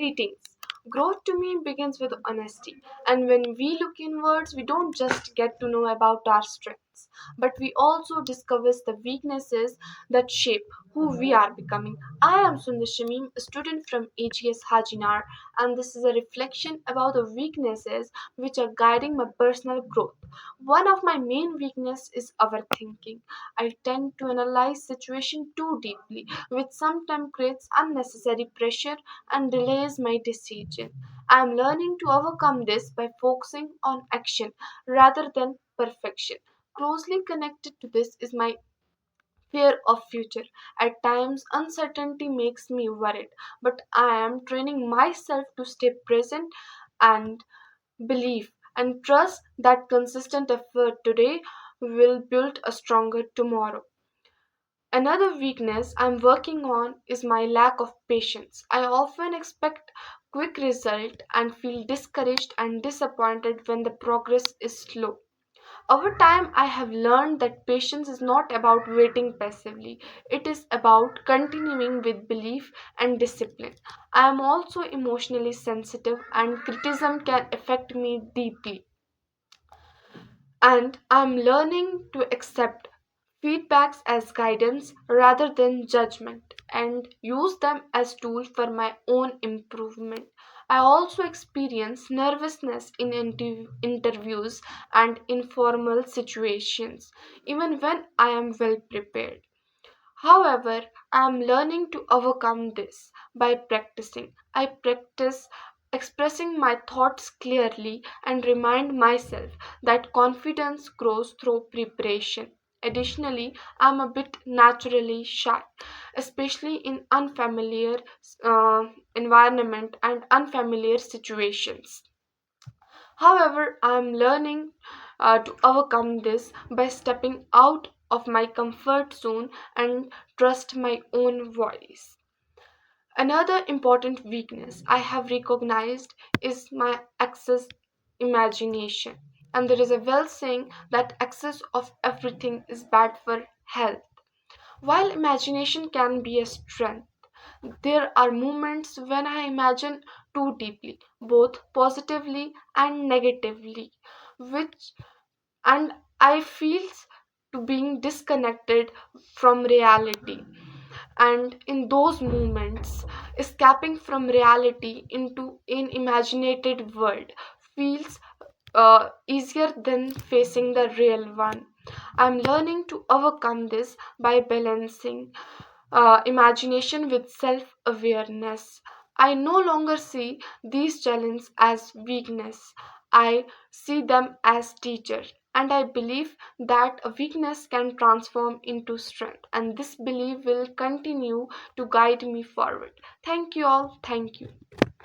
Greetings. Growth to me begins with honesty. And when we look inwards, we don't just get to know about our strengths, but we also discover the weaknesses that shape who we are becoming. I am Sundas Shamim, a student from AGS Hajinar, and this is a reflection about the weaknesses which are guiding my personal growth. One of my main weaknesses is overthinking. I tend to analyze situation too deeply, which sometimes creates unnecessary pressure and delays my decision. I am learning to overcome this by focusing on action rather than perfection. Closely connected to this is my fear of future. At times uncertainty makes me worried, but I am training myself to stay present and believe and trust that consistent effort today will build a stronger tomorrow. Another weakness I'm working on is my lack of patience. I often expect quick result and feel discouraged and disappointed when the progress is slow. Over time, I have learned that patience is not about waiting passively. It is about continuing with belief and discipline. I am also emotionally sensitive and criticism can affect me deeply. And I'm learning to accept feedbacks as guidance rather than judgment and use them as tools for my own improvement. I also experience nervousness in interviews and informal situations, even when I am well prepared. However, I am learning to overcome this by practicing. I practice expressing my thoughts clearly and remind myself that confidence grows through preparation. Additionally, I'm a bit naturally shy, especially in unfamiliar environment and unfamiliar situations. However, I am learning to overcome this by stepping out of my comfort zone and trust my own voice. Another important weakness I have recognized is my excess imagination. And there is a well saying that excess of everything is bad for health. While imagination can be a strength, there are moments when I imagine too deeply, both positively and negatively, which and I feel to being disconnected from reality. And in those moments, escaping from reality into an imaginated world feels easier than facing the real one. I'm learning to overcome this by balancing imagination with self awareness. I no longer see these challenges as weakness. I see them as teachers. And I believe that a weakness can transform into strength. And this belief will continue to guide me forward. Thank you all. Thank you.